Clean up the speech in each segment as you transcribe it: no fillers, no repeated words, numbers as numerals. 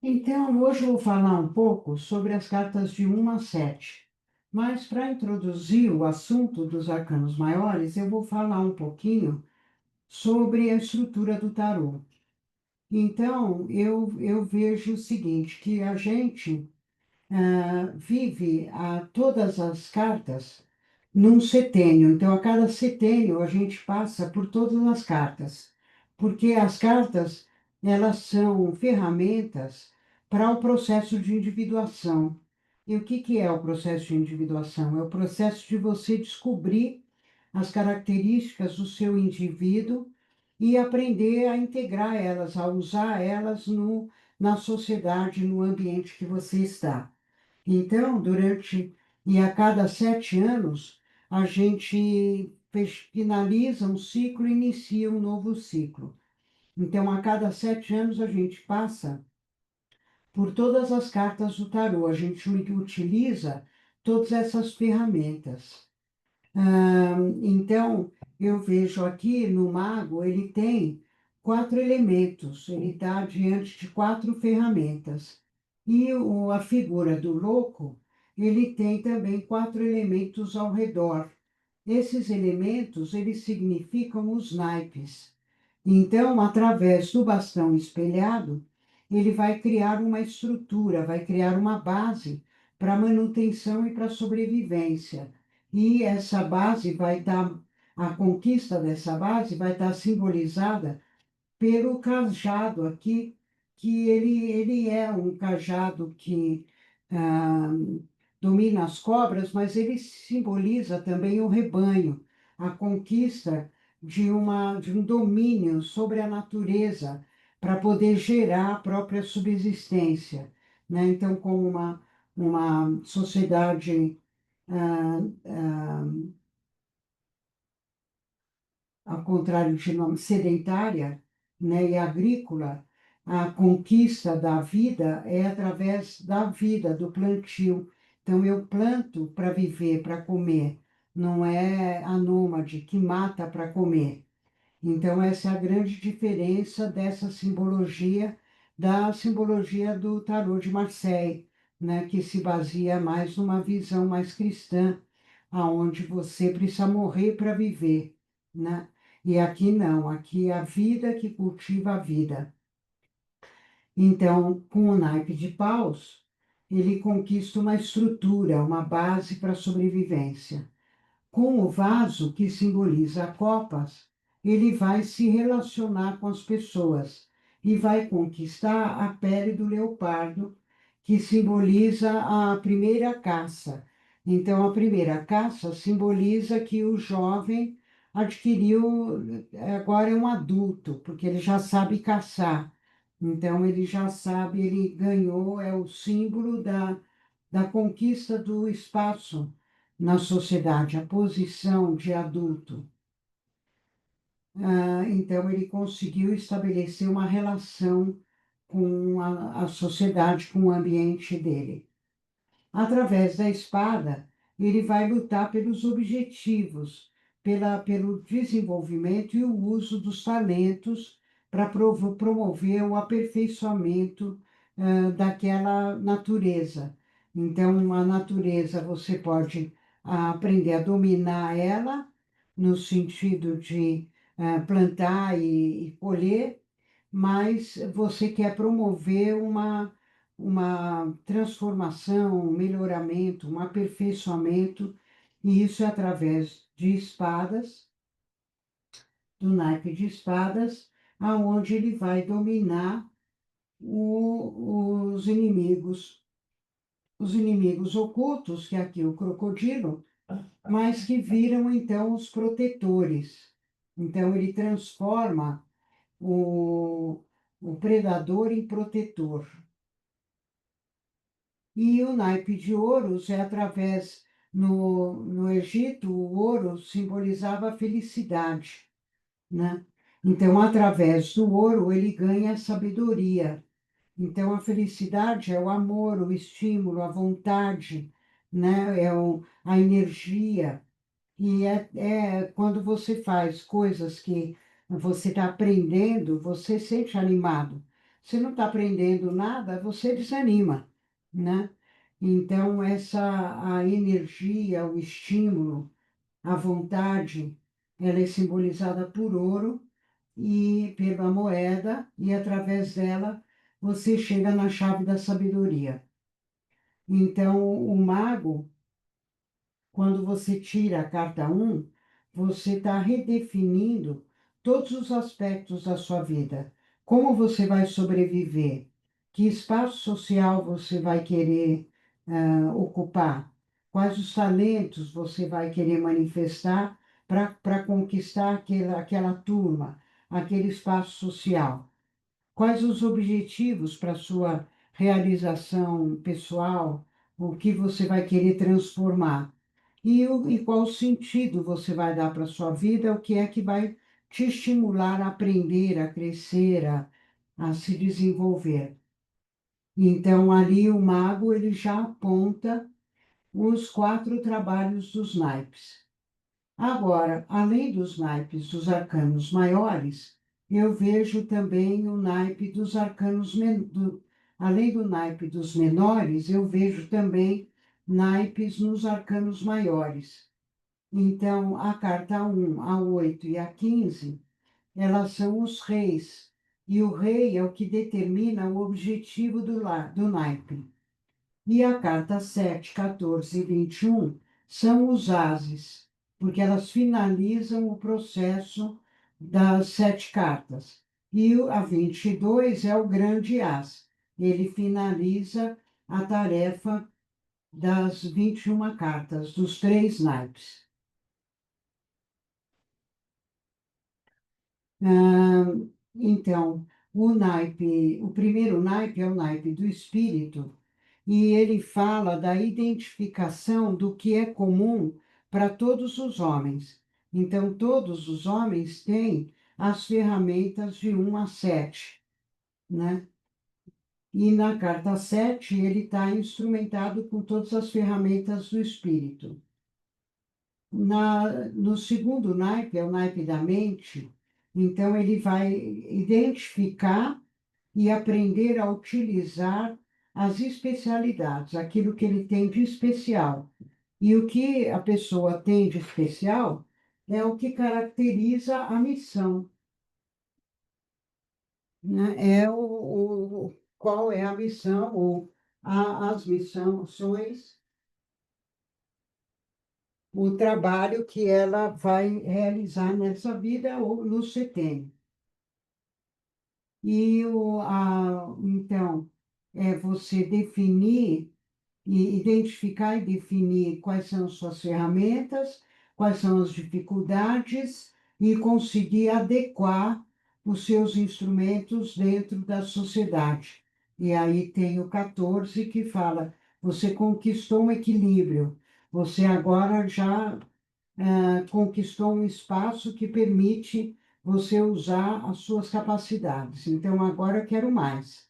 Então, hoje eu vou falar um pouco sobre as cartas de 1 a 7. Mas, para introduzir o assunto dos arcanos maiores, eu vou falar um pouquinho sobre a estrutura do tarô. Então, eu vejo o seguinte, que a gente vive todas as cartas num setênio. Então, a cada setênio, a gente passa por todas as cartas, porque as cartas, elas são ferramentas para o processo de individuação. E o que que é o processo de individuação? É o processo de você descobrir as características do seu indivíduo e aprender a integrar elas, a usar elas na sociedade, no ambiente que você está. Então, e a cada 7 anos, a gente finaliza um ciclo e inicia um novo ciclo. Então, a cada 7 anos, a gente passa por todas as cartas do tarô, a gente utiliza todas essas ferramentas. Então, eu vejo aqui no mago, ele tem 4 elementos, ele está diante de 4 ferramentas. E a figura do louco, ele tem também 4 elementos ao redor. Esses elementos, eles significam os naipes. Então, através do bastão espelhado, ele vai criar uma estrutura, vai criar uma base para manutenção e para sobrevivência. E essa base vai estar, a conquista dessa base vai estar simbolizada pelo cajado aqui, que ele é um cajado que ah, domina as cobras, mas ele simboliza também o rebanho, a conquista de um domínio sobre a natureza para poder gerar a própria subsistência, né? Então, como uma sociedade ah, ah, ao contrário de nome, sedentária, né, e agrícola, a conquista da vida é através da vida, do plantio. Então, eu planto para viver, para comer, não é a nômade que mata para comer. Então, essa é a grande diferença dessa simbologia, da simbologia do tarô de Marseille, né, que se baseia mais numa visão mais cristã, aonde você precisa morrer para viver, né? E aqui não, aqui é a vida que cultiva a vida. Então, com o naipe de paus, ele conquista uma estrutura, uma base para a sobrevivência. Com o vaso, que simboliza copas, ele vai se relacionar com as pessoas e vai conquistar a pele do leopardo, que simboliza a primeira caça. Então, a primeira caça simboliza que o jovem adquiriu, agora é um adulto, porque ele já sabe caçar. Então, ele já sabe, ele ganhou, é o símbolo da conquista do espaço na sociedade, a posição de adulto. Então, ele conseguiu estabelecer uma relação com a sociedade, com o ambiente dele. Através da espada, ele vai lutar pelos objetivos, pelo desenvolvimento e o uso dos talentos para promover o aperfeiçoamento daquela natureza. Então, a natureza, você pode aprender a dominar ela, no sentido de plantar e colher, mas você quer promover uma transformação, um melhoramento, um aperfeiçoamento, e isso é através de espadas, do naipe de espadas, aonde ele vai dominar os inimigos ocultos, que é aqui o crocodilo, mas que viram então os protetores. Então ele transforma o predador em protetor. E o naipe de ouros é através, no Egito, o ouro simbolizava a felicidade, né? Então, através do ouro, ele ganha a sabedoria. Então, a felicidade é o amor, o estímulo, a vontade, né? A energia. E é quando você faz coisas que você está aprendendo, você se sente animado. você não está aprendendo nada, você desanima, né? Então, a energia, o estímulo, a vontade, ela é simbolizada por ouro e pela moeda, e através dela você chega na chave da sabedoria. Então, o mago, quando você tira a carta um, você está redefinindo todos os aspectos da sua vida. Como você vai sobreviver? Que espaço social você vai querer ocupar? Quais os talentos você vai querer manifestar para conquistar aquela turma, aquele espaço social? Quais os objetivos para a sua realização pessoal? O que você vai querer transformar? E qual sentido você vai dar para a sua vida? O que é que vai te estimular a aprender, a crescer, a se desenvolver? Então, ali o mago ele já aponta os 4 trabalhos dos naipes. Agora, além dos naipes dos arcanos maiores, eu vejo também o naipe dos além do naipe dos menores, eu vejo também naipes nos arcanos maiores. Então, a carta 1, a 8 e a 15, elas são os reis, e o rei é o que determina o objetivo do naipe. E a carta 7, 14 e 21 são os ases, porque elas finalizam o processo das 7 cartas. E a 22 é o grande as. Ele finaliza a tarefa das 21 cartas, dos 3 naipes. Então, o primeiro naipe é o naipe do espírito, e ele fala da identificação do que é comum para todos os homens. Então, todos os homens têm as ferramentas de 1 a 7, né? E na carta 7, ele está instrumentado com todas as ferramentas do espírito. No segundo naipe, é o naipe da mente, então ele vai identificar e aprender a utilizar as especialidades, aquilo que ele tem de especial. E o que a pessoa tem de especial é o que caracteriza a missão, né? Qual é a missão, ou as missões, o trabalho que ela vai realizar nessa vida ou no setênio. Então, é você definir e identificar e definir quais são suas ferramentas, quais são as dificuldades e conseguir adequar os seus instrumentos dentro da sociedade. E aí tem o 14 que fala: você conquistou um equilíbrio, você agora já conquistou um espaço que permite você usar as suas capacidades. Então, agora eu quero mais.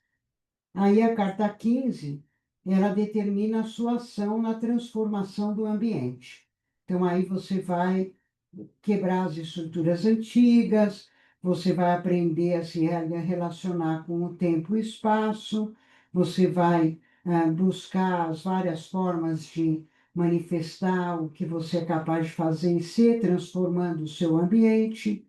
Aí a carta 15, ela determina a sua ação na transformação do ambiente. Então, aí você vai quebrar as estruturas antigas, você vai aprender a se relacionar com o tempo e o espaço, você vai buscar as várias formas de manifestar o que você é capaz de fazer e ser, transformando o seu ambiente.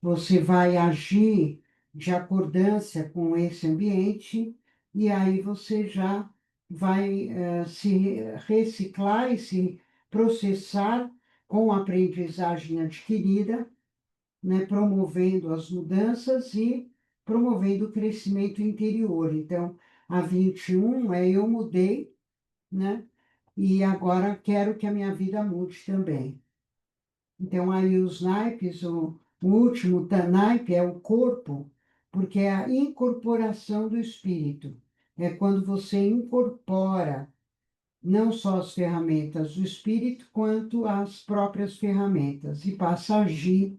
Você vai agir de acordância com esse ambiente, e aí você já vai se reciclar e se processar com a aprendizagem adquirida, né, promovendo as mudanças e promovendo o crescimento interior. Então, a 21 é eu mudei, né? E agora quero que a minha vida mude também. Então, aí os naipes, o último naipe é o corpo, porque é a incorporação do espírito. É quando você incorpora não só as ferramentas do espírito, quanto as próprias ferramentas, e passa a agir,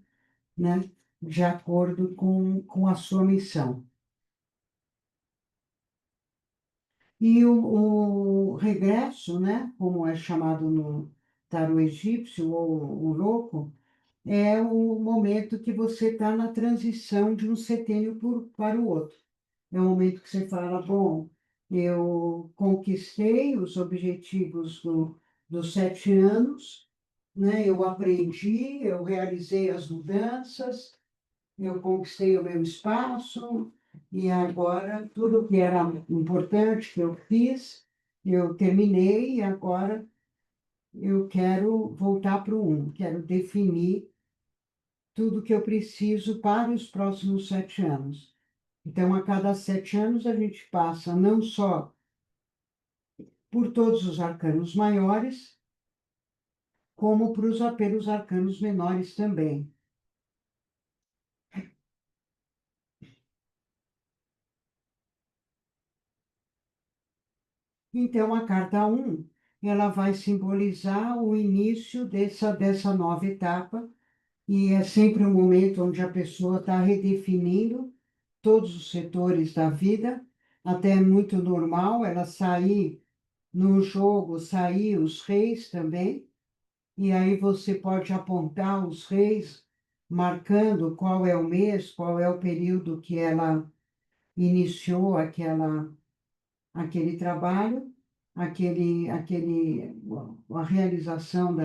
né, de acordo com a sua missão. E o regresso, né, como é chamado no tarô egípcio, ou o louco, é o momento que você está na transição de um setênio para o outro. é o momento que você fala, bom, eu conquistei os objetivos dos 7 anos, né? Eu aprendi, eu realizei as mudanças, eu conquistei o meu espaço, e agora tudo que era importante que eu fiz, eu terminei, e agora eu quero voltar para o um, quero definir tudo que eu preciso para os próximos 7 anos. Então, a cada 7 anos, a gente passa não só por todos os arcanos maiores, como pelos arcanos menores também. Então, a carta um, ela vai simbolizar o início dessa nova etapa, e é sempre um momento onde a pessoa está redefinindo todos os setores da vida. Até é muito normal ela sair no jogo, sair os reis também, e aí você pode apontar os reis, marcando qual é o mês, qual é o período que ela iniciou aquele trabalho, a realização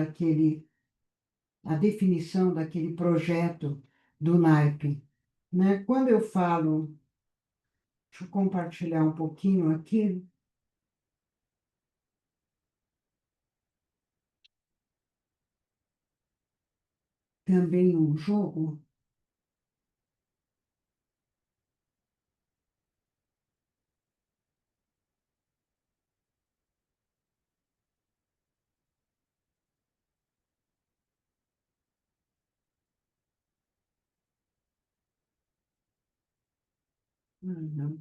a definição daquele projeto do naipe, né? Quando eu falo, deixa eu compartilhar um pouquinho aqui, também um jogo. Não.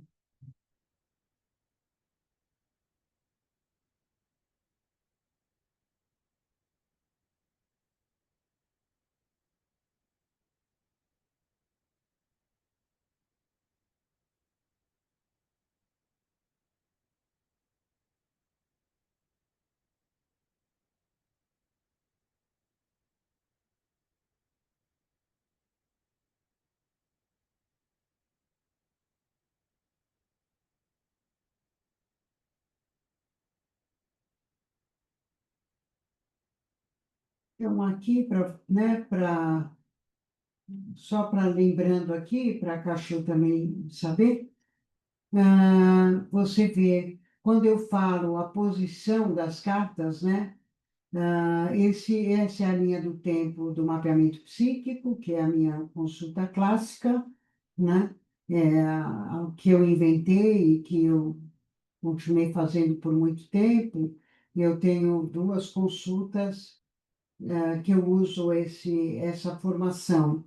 Então, aqui, né, só para lembrando aqui, para a Cachô também saber, você vê, quando eu falo a posição das cartas, né, essa é a linha do tempo do mapeamento psíquico, que é a minha consulta clássica, né, o que eu inventei e que eu continuei fazendo por muito tempo. Eu tenho duas consultas, que eu uso essa formação.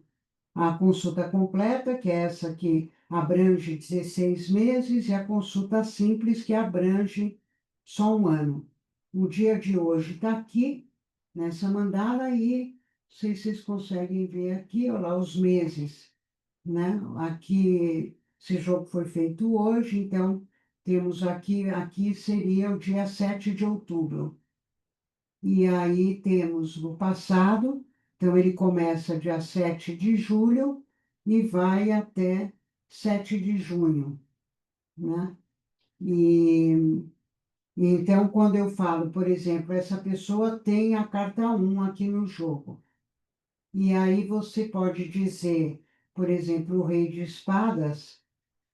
A consulta completa, que é essa que abrange 16 meses, e a consulta simples, que abrange só um ano. O dia de hoje está aqui, nessa mandala, e não sei se vocês conseguem ver aqui, olha lá, os meses, né? Aqui, esse jogo foi feito hoje, então temos aqui seria o dia 7 de outubro. E aí temos no passado, então ele começa dia 7 de julho e vai até 7 de junho, né? E, e então, quando eu falo, por exemplo, essa pessoa tem a carta um aqui no jogo, e aí você pode dizer, por exemplo, o Rei de Espadas,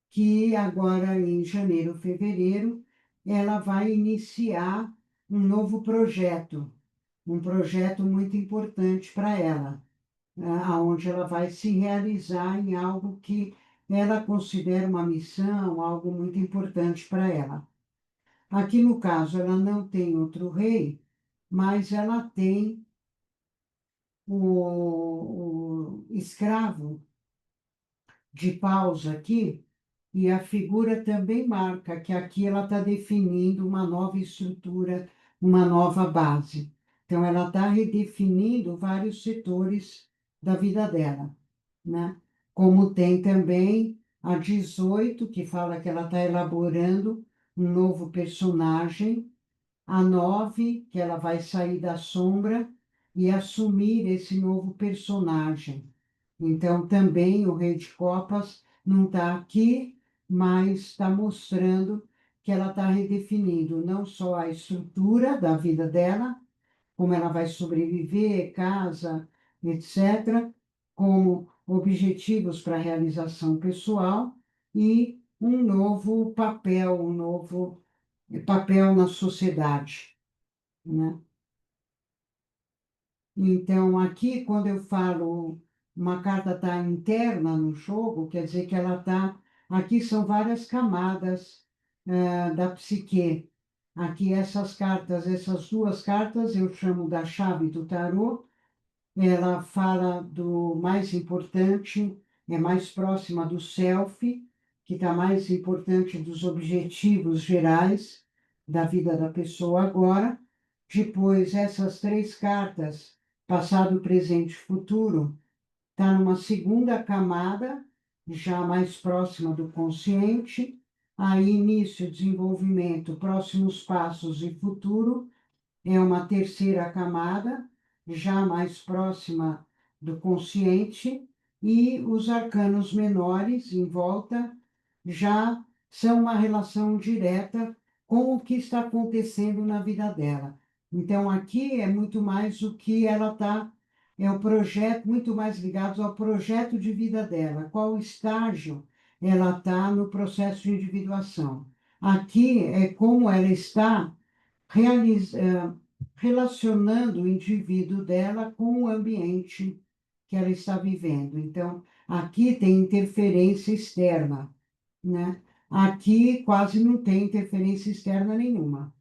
que agora em janeiro, fevereiro, ela vai iniciar um novo projeto, um projeto muito importante para ela, aonde ela vai se realizar em algo que ela considera uma missão, algo muito importante para ela. Aqui no caso, ela não tem outro rei, mas ela tem o escravo de pausa aqui, e a figura também marca que aqui ela está definindo uma nova estrutura, uma nova base. Então, ela está redefinindo vários setores da vida dela, né? Como tem também a 18, que fala que ela está elaborando um novo personagem, a 9, que ela vai sair da sombra e assumir esse novo personagem. Então, também o Rei de Copas não está aqui, mas está mostrando que ela está redefinindo não só a estrutura da vida dela, como ela vai sobreviver, casa, etc., como objetivos para a realização pessoal e um novo papel, um novo papel na sociedade, né? Então, aqui, quando eu falo uma carta está interna no jogo, quer dizer que ela está. Aqui são várias camadas da psique. Aqui, essas cartas, essas duas cartas, eu chamo da chave do tarô. Ela fala do mais importante, é mais próxima do self, que está mais importante dos objetivos gerais da vida da pessoa agora. Depois, essas três cartas, passado, presente e futuro, está numa segunda camada, já mais próxima do consciente. Aí, início, desenvolvimento, próximos passos e futuro é uma terceira camada, já mais próxima do consciente, e os arcanos menores em volta já são uma relação direta com o que está acontecendo na vida dela. Então, aqui é muito mais o que ela está, é o projeto, muito mais ligado ao projeto de vida dela, qual estágio ela está no processo de individuação. Aqui é como ela está relacionando o indivíduo dela com o ambiente que ela está vivendo. Então, aqui tem interferência externa, né? Aqui quase não tem interferência externa nenhuma.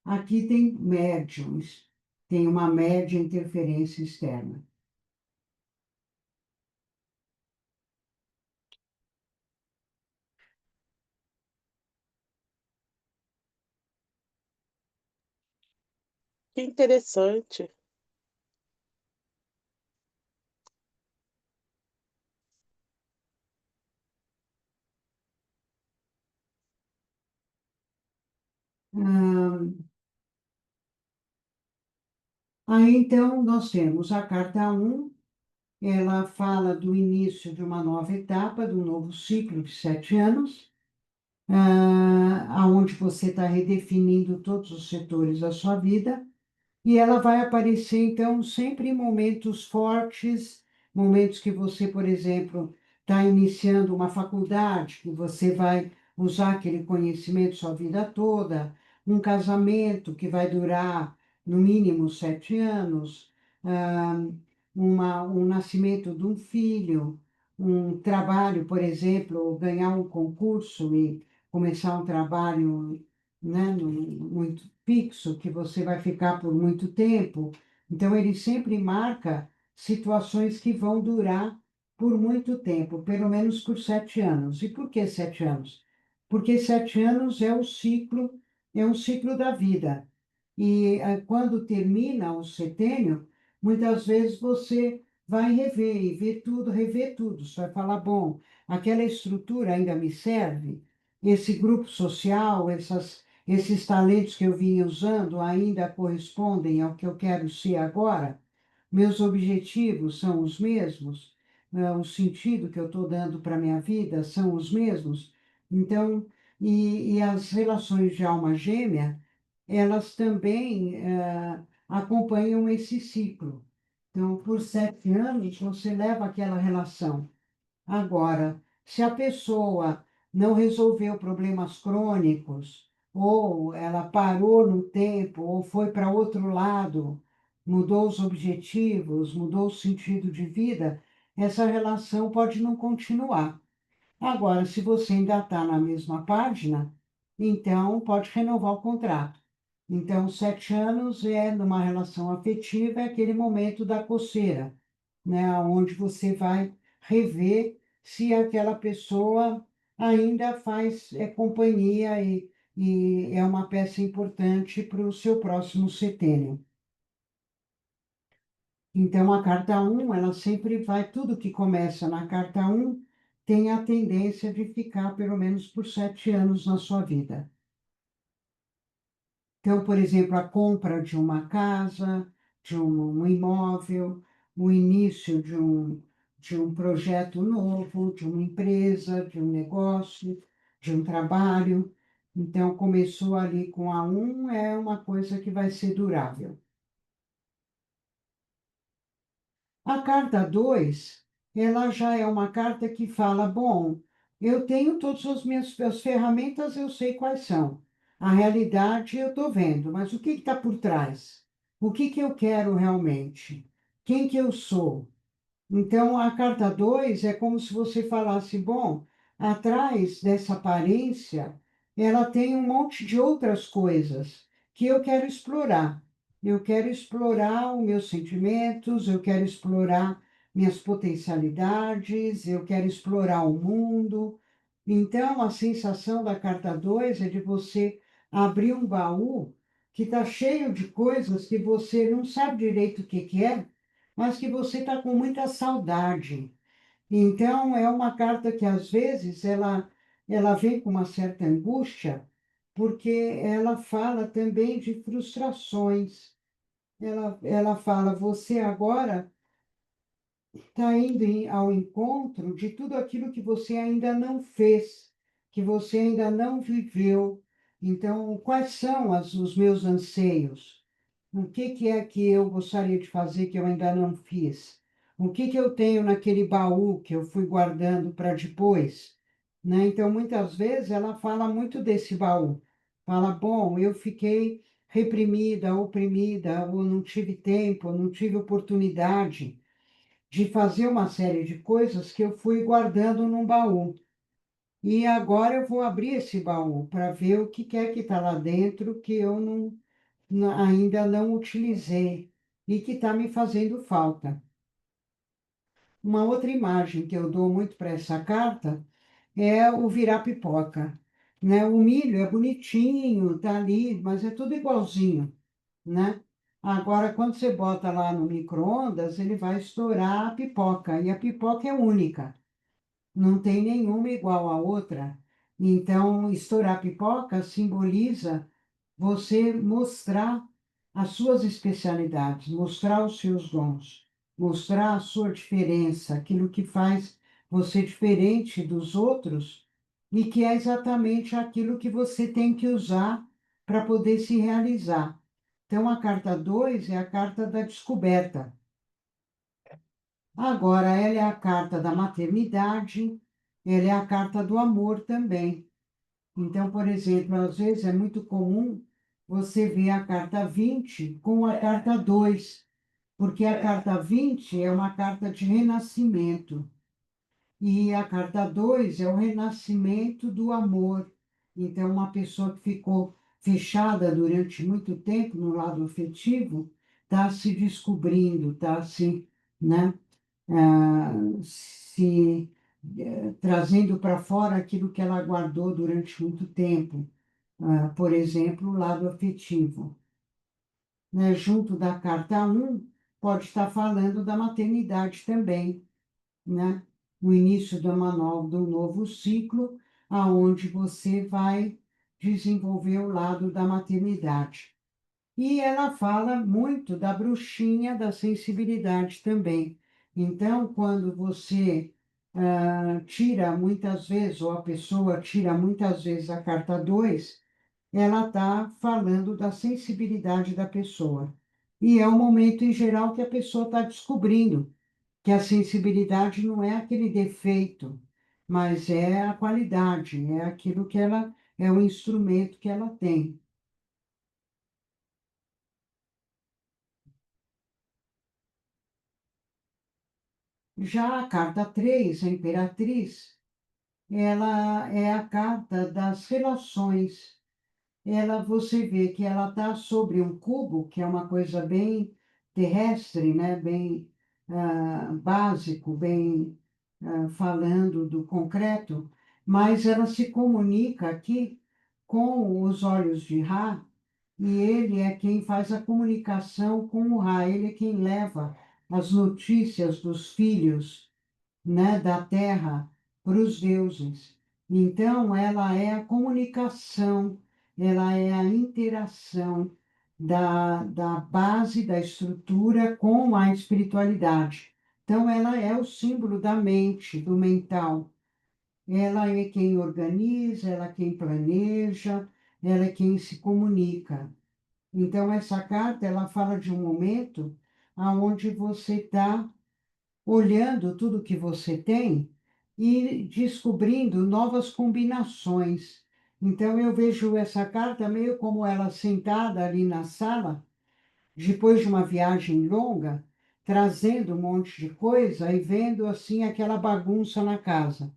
Aqui tem médiums, tem uma média interferência externa. Que interessante. Ah, Aí, então, nós temos a carta um. Ela fala do início de uma nova etapa, do novo ciclo de 7 anos, aonde você está redefinindo todos os setores da sua vida, e ela vai aparecer, então, sempre em momentos fortes, momentos que você, por exemplo, está iniciando uma faculdade, que você vai usar aquele conhecimento sua vida toda, um casamento que vai durar no mínimo 7 anos, ah, um nascimento de um filho, um trabalho, por exemplo, ganhar um concurso e começar um trabalho, né, muito fixo, que você vai ficar por muito tempo. Então, ele sempre marca situações que vão durar por muito tempo, pelo menos por 7 anos. E por que 7 anos? Porque 7 anos é um ciclo da vida. E quando termina o setênio, muitas vezes você vai rever e ver tudo, rever tudo. Você vai falar, bom, aquela estrutura ainda me serve? Esse grupo social, esses talentos que eu vim usando ainda correspondem ao que eu quero ser agora? Meus objetivos são os mesmos? O sentido que eu estou dando para a minha vida são os mesmos? Então, e as relações de alma gêmea, elas também acompanham esse ciclo. Então, por 7 anos, você leva aquela relação. Agora, se a pessoa não resolveu problemas crônicos, ou ela parou no tempo, ou foi para outro lado, mudou os objetivos, mudou o sentido de vida, essa relação pode não continuar. Agora, se você ainda está na mesma página, então pode renovar o contrato. Então, 7 anos é numa relação afetiva, é aquele momento da coceira, né? Onde você vai rever se aquela pessoa ainda faz companhia e é uma peça importante para o seu próximo setênio. Então, a carta um, ela sempre vai, tudo que começa na carta um tem a tendência de ficar pelo menos por 7 anos na sua vida. Então, por exemplo, a compra de uma casa, de um imóvel, o início de um projeto novo, de uma empresa, de um negócio. de um trabalho. Então, começou ali com a um, é uma coisa que vai ser durável. A carta 2, ela já é uma carta que fala, bom, eu tenho todas as ferramentas, eu sei quais são. A realidade eu estou vendo, mas o que está por trás? O que eu quero realmente? Quem que eu sou? Então, a carta 2 é como se você falasse, bom, atrás dessa aparência, ela tem um monte de outras coisas que eu quero explorar. Eu quero explorar os meus sentimentos, eu quero explorar minhas potencialidades, eu quero explorar o mundo. Então, a sensação da carta 2 é de você abrir um baú que está cheio de coisas que você não sabe direito o que que é, mas que você está com muita saudade. Então, é uma carta que, às vezes, ela vem com uma certa angústia, porque ela fala também de frustrações. Ela fala, você agora está indo ao encontro de tudo aquilo que você ainda não fez, que você ainda não viveu. Então, quais são os meus anseios? O que que é que eu gostaria de fazer que eu ainda não fiz? O que que eu tenho naquele baú que eu fui guardando para depois? Né? Então, muitas vezes, ela fala muito desse baú. Fala, bom, eu fiquei reprimida, oprimida, ou não tive tempo, ou não tive oportunidade de fazer uma série de coisas que eu fui guardando num baú. E agora eu vou abrir esse baú para ver o que é que está lá dentro que eu ainda não utilizei e que está me fazendo falta. Uma outra imagem que eu dou muito para essa carta é o virar pipoca. Né? O milho é bonitinho, tá ali, mas é tudo igualzinho, né? Agora, quando você bota lá no micro-ondas, ele vai estourar a pipoca, e a pipoca é única, não tem nenhuma igual à outra. Então, estourar pipoca simboliza você mostrar as suas especialidades, mostrar os seus dons, mostrar a sua diferença, aquilo que faz você diferente dos outros e que é exatamente aquilo que você tem que usar para poder se realizar. Então, a carta 2 é a carta da descoberta. Agora, ela é a carta da maternidade, ela é a carta do amor também. Então, por exemplo, às vezes é muito comum você ver a carta 20 com a carta 2, porque a carta 20 é uma carta de renascimento. E a carta 2 é o renascimento do amor. Então, uma pessoa que ficou fechada durante muito tempo no lado afetivo está se descobrindo, está se, né, se trazendo para fora aquilo que ela guardou durante muito tempo. Por exemplo, o lado afetivo. Né? Junto da carta um pode estar falando da maternidade também, né? O início do novo ciclo, aonde você vai desenvolver o lado da maternidade. E ela fala muito da bruxinha da sensibilidade também. Então, quando você tira muitas vezes, ou a pessoa tira muitas vezes a carta 2, ela está falando da sensibilidade da pessoa. E é o momento em geral que a pessoa está descobrindo que a sensibilidade não é aquele defeito, mas é a qualidade, é aquilo que ela é o instrumento que ela tem. Já a carta 3, a Imperatriz, ela é a carta das relações. Ela, você vê que ela está sobre um cubo, que é uma coisa bem terrestre, né? Bem básico, bem falando do concreto, mas ela se comunica aqui com os olhos de Ra, e ele é quem faz a comunicação com o Ra, ele é quem leva as notícias dos filhos, né, da terra para os deuses. Então, ela é a comunicação, ela é a interação da base, da estrutura com a espiritualidade. Então, ela é o símbolo da mente, do mental. ela é quem organiza, ela é quem planeja, ela é quem se comunica. Então, essa carta, ela fala de um momento aonde você está olhando tudo que você tem e descobrindo novas combinações. Então, eu vejo essa carta meio como ela sentada ali na sala, depois de uma viagem longa, trazendo um monte de coisa e vendo assim aquela bagunça na casa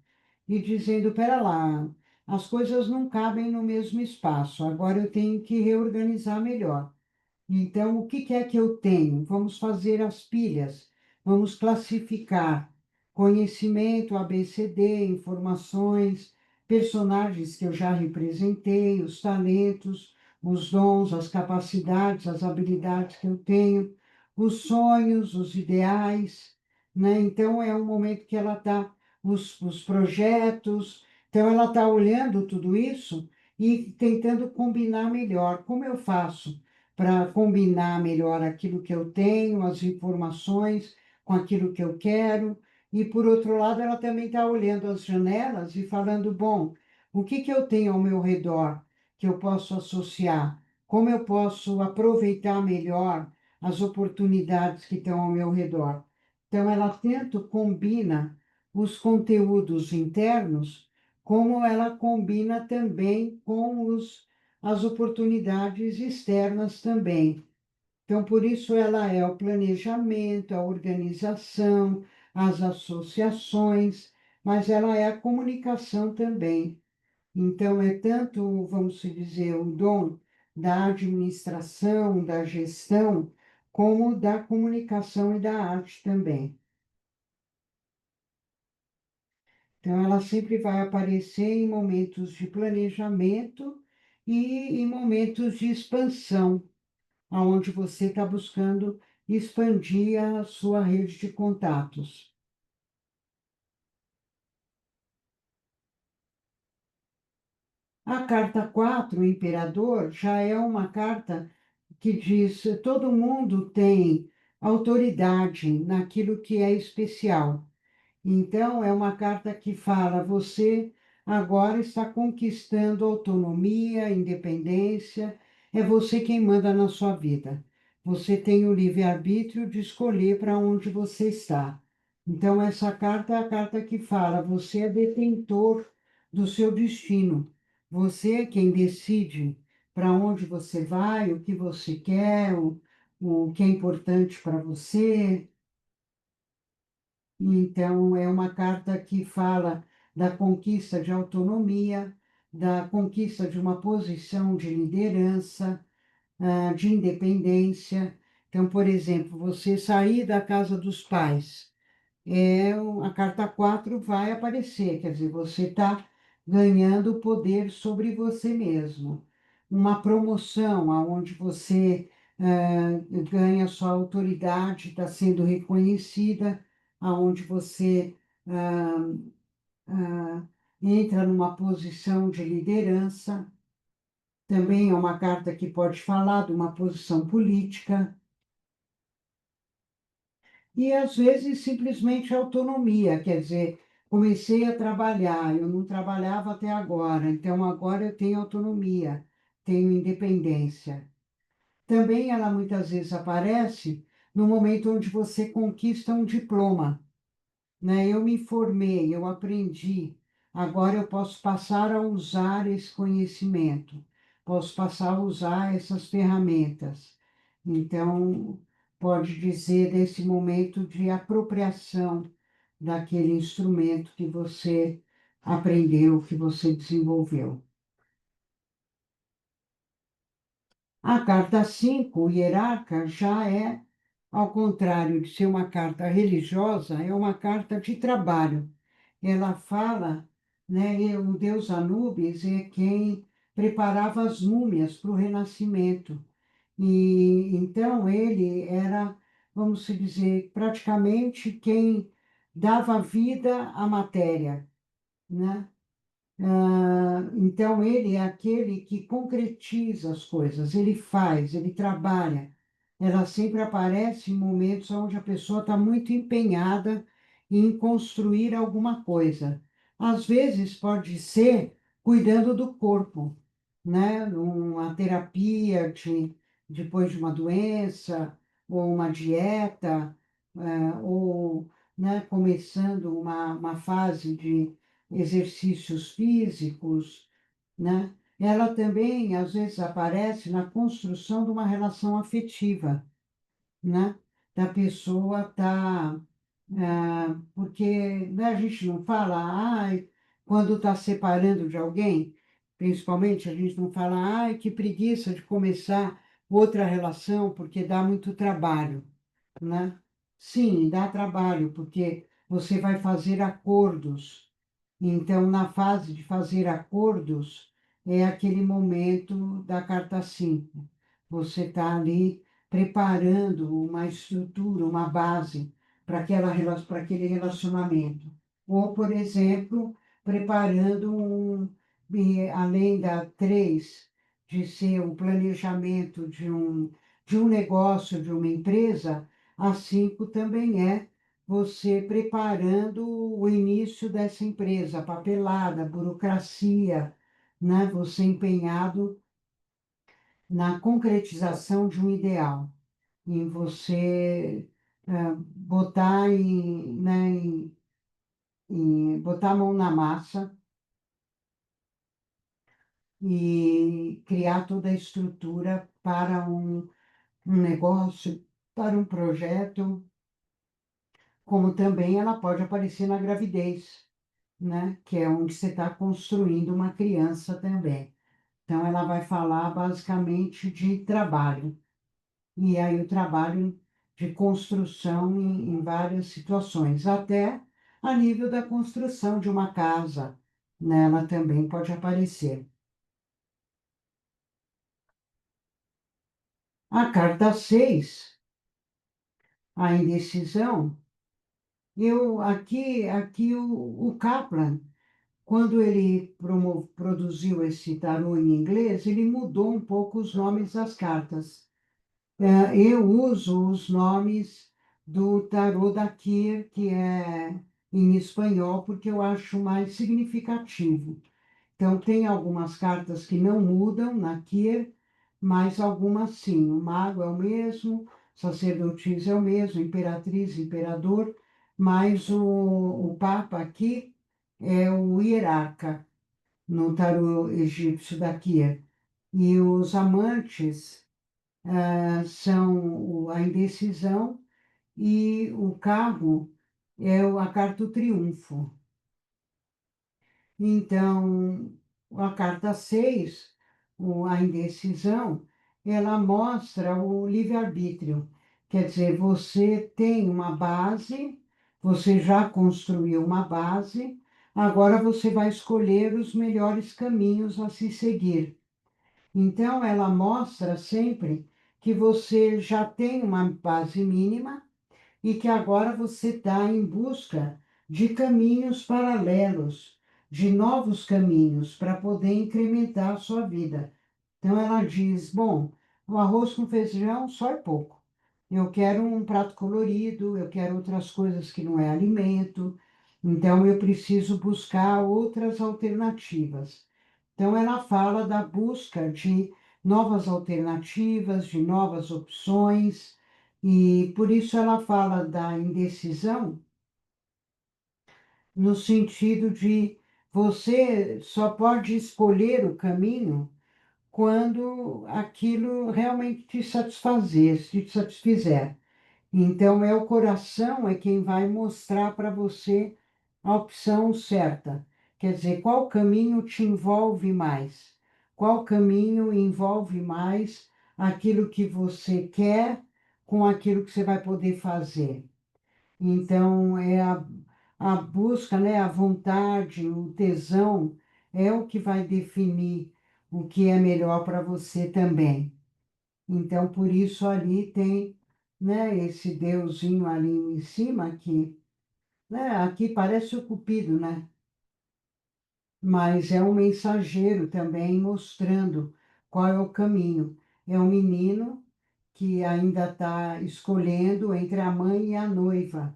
e dizendo: pera lá, as coisas não cabem no mesmo espaço, agora eu tenho que reorganizar melhor. Então, o que que é que eu tenho? Vamos fazer as pilhas, vamos classificar conhecimento, ABCD, informações, personagens que eu já representei, os talentos, os dons, as capacidades, as habilidades que eu tenho, os sonhos, os ideais, né? Então, é um momento que ela está, os projetos, então ela está olhando tudo isso e tentando combinar melhor. Como eu faço para combinar melhor aquilo que eu tenho, as informações, com aquilo que eu quero. E, por outro lado, ela também está olhando as janelas e falando: bom, o que que eu tenho ao meu redor que eu posso associar? Como eu posso aproveitar melhor as oportunidades que estão ao meu redor? Então, ela tanto combina os conteúdos internos, como ela combina também com as oportunidades externas também. Então, por isso, ela é o planejamento, a organização, as associações, mas ela é a comunicação também. Então, é tanto, vamos dizer, o dom da administração, da gestão, como da comunicação e da arte também. Então, ela sempre vai aparecer em momentos de planejamento e em momentos de expansão, aonde você está buscando expandir a sua rede de contatos. A carta 4, o Imperador, já é uma carta que diz: todo mundo tem autoridade naquilo que é especial. Então, é uma carta que fala: você agora está conquistando autonomia, independência, é você quem manda na sua vida. Você tem o livre-arbítrio de escolher para onde você está. Então, essa carta é a carta que fala: você é detentor do seu destino. Você é quem decide para onde você vai, o que você quer, o que é importante para você. Então, é uma carta que fala da conquista de autonomia, da conquista de uma posição de liderança, de independência. Então, por exemplo, você sair da casa dos pais, a carta 4 vai aparecer, quer dizer, você está ganhando poder sobre você mesmo. Uma promoção onde você ganha sua autoridade, está sendo reconhecida, aonde você ah, ah, entra numa posição de liderança. Também é uma carta que pode falar de uma posição política. E às vezes simplesmente autonomia, quer dizer, comecei a trabalhar, eu não trabalhava até agora, então agora eu tenho autonomia, tenho independência. Também ela muitas vezes aparece no momento onde você conquista um diploma, né? Eu me formei, eu aprendi, agora eu posso passar a usar esse conhecimento, posso passar a usar essas ferramentas. Então, pode dizer desse momento de apropriação daquele instrumento que você aprendeu, que você desenvolveu. A carta 5, o hierarca, já é, ao contrário de ser uma carta religiosa, é uma carta de trabalho. Ela fala, né, o deus Anubis é quem preparava as múmias para o renascimento. E então ele era, vamos dizer, praticamente quem dava vida à matéria, né? Então ele é aquele que concretiza as coisas, ele faz, ele trabalha. Ela sempre aparece em momentos onde a pessoa está muito empenhada em construir alguma coisa, Às vezes pode ser cuidando do corpo, né? Uma terapia depois de uma doença, ou uma dieta, ou, né, começando uma fase de exercícios físicos, né? Ela também, às vezes, aparece na construção de uma relação afetiva, né? Da pessoa tá, porque, né, a gente não fala, ai, quando está separando de alguém, principalmente, a gente não fala, ai, que preguiça de começar outra relação, porque dá muito trabalho, né? Sim, dá trabalho, porque você vai fazer acordos. Então, na fase de fazer acordos, é aquele momento da carta 5. Você está ali preparando uma estrutura, uma base para aquele relacionamento. Ou, por exemplo, preparando além da 3, de ser o planejamento de um negócio, de uma empresa, a 5 também é você preparando o início dessa empresa, papelada, burocracia, né? Você empenhado na concretização de um ideal, em você botar botar a mão na massa e criar toda a estrutura para um negócio, para um projeto, como também ela pode aparecer na gravidez, né? Que é onde você está construindo uma criança também. Então, ela vai falar basicamente de trabalho. E aí, o trabalho de construção em várias situações, até a nível da construção de uma casa, né? Ela também pode aparecer. A carta 6, a indecisão, aqui o Kaplan, quando ele produziu esse tarô em inglês, ele mudou um pouco os nomes das cartas. Eu uso os nomes do tarô da Kir, que é em espanhol, porque eu acho mais significativo. Então, tem algumas cartas que não mudam na Kir, mas algumas sim. O mago é o mesmo, sacerdotisa é o mesmo, imperatriz, imperador, mas o Papa aqui é o hierarca no tarô egípcio da Kir. E os amantes são a indecisão e o carro é a carta do triunfo. Então, a carta 6, a indecisão, ela mostra o livre-arbítrio. Quer dizer, você tem uma base, você já construiu uma base, agora você vai escolher os melhores caminhos a se seguir. Então, ela mostra sempre que você já tem uma base mínima e que agora você está em busca de caminhos paralelos, de novos caminhos para poder incrementar a sua vida. Então, ela diz: bom, o arroz com feijão só é pouco. Eu quero um prato colorido, eu quero outras coisas que não é alimento, então eu preciso buscar outras alternativas. Então, ela fala da busca de novas alternativas, de novas opções, e por isso ela fala da indecisão, no sentido de você só pode escolher o caminho quando aquilo realmente te satisfizer. Então, é o coração é quem vai mostrar para você a opção certa. Quer dizer, qual caminho te envolve mais? Qual caminho envolve mais aquilo que você quer com aquilo que você vai poder fazer? Então, é a busca, né, a vontade, o tesão, é o que vai definir o que é melhor para você também. Então, por isso ali tem, né, esse deusinho ali em cima que, né, aqui parece o Cupido, né? Mas é um mensageiro também mostrando qual é o caminho. É um menino que ainda está escolhendo entre a mãe e a noiva.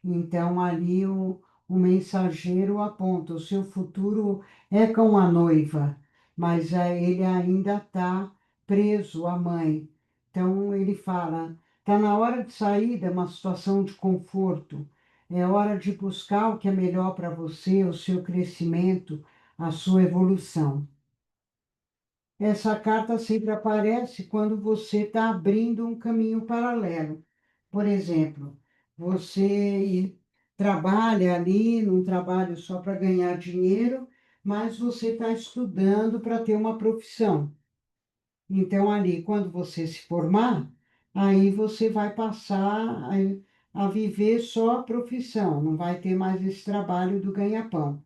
Então, ali o o mensageiro aponta: o seu futuro é com a noiva, mas ele ainda está preso à mãe. Então ele fala: está na hora de sair de uma situação de conforto, é hora de buscar o que é melhor para você, o seu crescimento, a sua evolução. Essa carta sempre aparece quando você está abrindo um caminho paralelo. Por exemplo, você trabalha ali num trabalho só para ganhar dinheiro, mas você está estudando para ter uma profissão. Então, ali, quando você se formar, aí você vai passar a viver só a profissão, não vai ter mais esse trabalho do ganha-pão.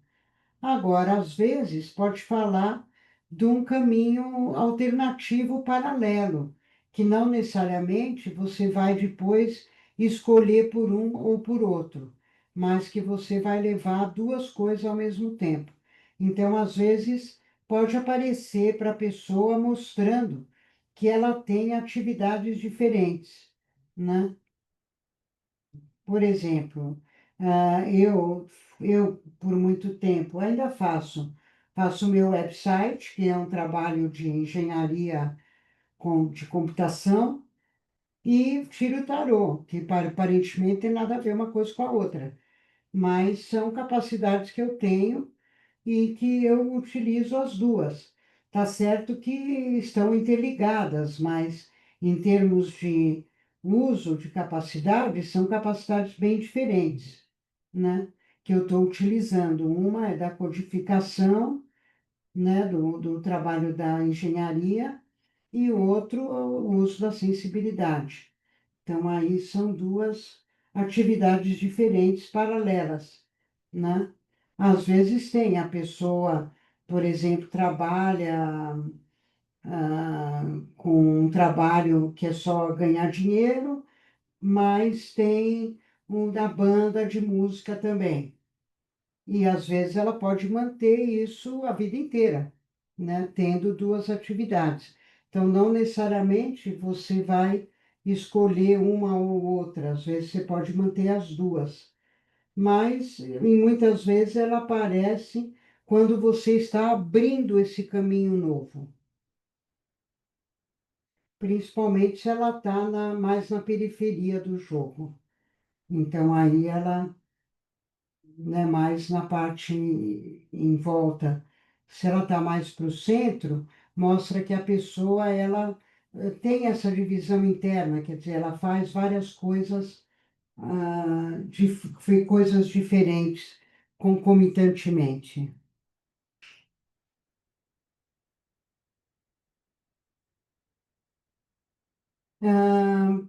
Agora, às vezes, pode falar de um caminho alternativo paralelo, que não necessariamente você vai depois escolher por um ou por outro, mas que você vai levar duas coisas ao mesmo tempo. Então, às vezes, pode aparecer para a pessoa mostrando que ela tem atividades diferentes, né? Por exemplo, eu por muito tempo ainda faço o meu website, que é um trabalho de engenharia de computação, e tiro tarô, que aparentemente tem nada a ver uma coisa com a outra, mas são capacidades que eu tenho e que eu utilizo as duas. Tá certo que estão interligadas, mas em termos de uso de capacidade, são capacidades bem diferentes, né? Que eu estou utilizando. Uma é da codificação, né, do trabalho da engenharia, e o outro, o uso da sensibilidade. Então, aí são duas atividades diferentes, paralelas, né? Às vezes tem a pessoa, por exemplo, trabalha com um trabalho que é só ganhar dinheiro, mas tem um da banda de música também. E às vezes ela pode manter isso a vida inteira, né? Tendo duas atividades. Então, não necessariamente você vai escolher uma ou outra, às vezes você pode manter as duas. Mas, e muitas vezes, ela aparece quando você está abrindo esse caminho novo, principalmente se ela está mais na periferia do jogo. Então, aí ela, né, mais na parte em volta. Se ela está mais para o centro, mostra que a pessoa ela tem essa divisão interna, quer dizer, ela faz várias coisas, coisas diferentes concomitantemente.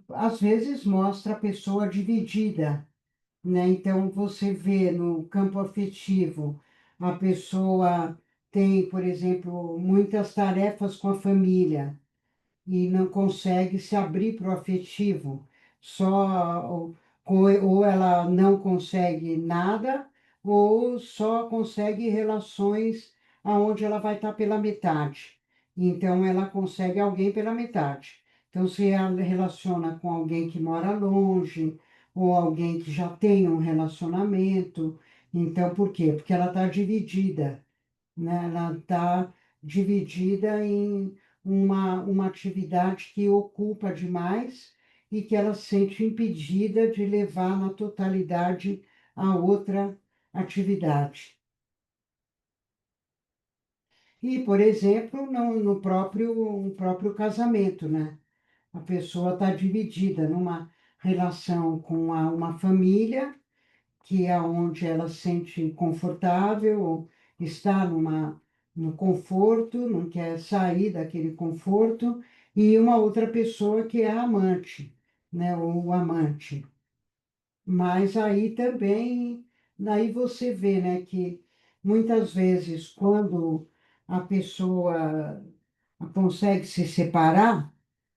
Às vezes mostra a pessoa dividida, né? Então você vê no campo afetivo, a pessoa tem, por exemplo, muitas tarefas com a família e não consegue se abrir para o afetivo, só ou ela não consegue nada, ou só consegue relações aonde ela vai estar pela metade. Então ela consegue alguém pela metade. Então se ela relaciona com alguém que mora longe, ou alguém que já tem um relacionamento, então por quê? Porque ela está dividida, né? Ela está dividida em uma atividade que ocupa demais e que ela se sente impedida de levar na totalidade a outra atividade. E, por exemplo, no próprio casamento, né? A pessoa está dividida numa relação com uma família que é onde ela se sente confortável, está no conforto, não quer sair daquele conforto, e uma outra pessoa que é a amante, né, ou o amante. Mas aí também, daí você vê, né, que muitas vezes quando a pessoa consegue se separar,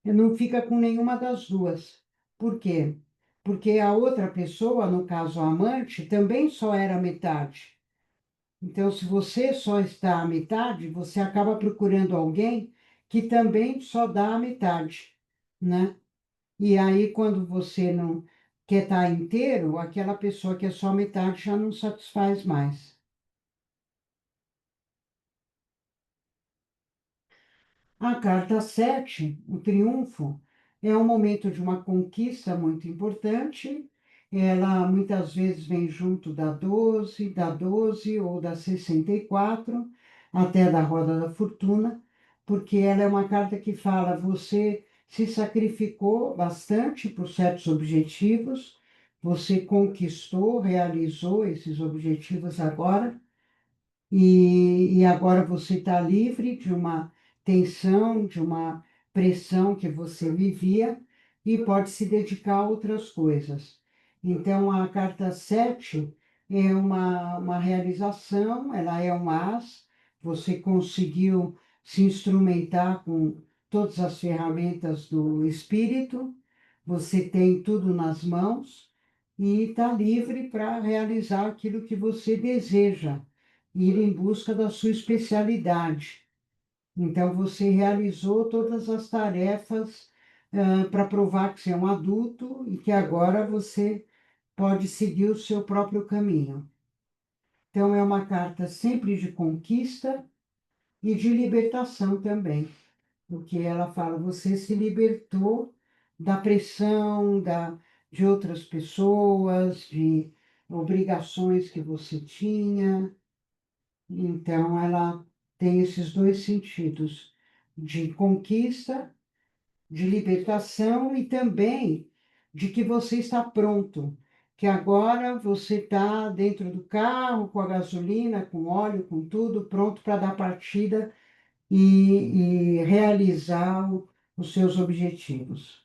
não fica com nenhuma das duas. Por quê? Porque a outra pessoa, no caso a amante, também só era metade. Então, se você só está à metade, você acaba procurando alguém que também só dá a metade, né? E aí, quando você quer estar inteiro, aquela pessoa que é só metade já não satisfaz mais. A carta 7, o triunfo, é um momento de uma conquista muito importante. Ela muitas vezes vem junto da 12 ou da 64, até da roda da fortuna, porque ela é uma carta que fala: você se sacrificou bastante por certos objetivos, você conquistou, realizou esses objetivos agora, e agora você está livre de uma tensão, de uma pressão que você vivia e pode se dedicar a outras coisas. Então, a carta 7 é uma realização, ela é um as, você conseguiu se instrumentar com todas as ferramentas do espírito, você tem tudo nas mãos e está livre para realizar aquilo que você deseja, ir em busca da sua especialidade. Então, você realizou todas as tarefas para provar que você é um adulto e que agora você pode seguir o seu próprio caminho. Então, é uma carta sempre de conquista e de libertação também, porque ela fala: você se libertou da pressão de outras pessoas, de obrigações que você tinha. Então, ela tem esses dois sentidos, de conquista, de libertação e também de que você está pronto, que agora você está dentro do carro, com a gasolina, com óleo, com tudo, pronto para dar partida e realizar os seus objetivos.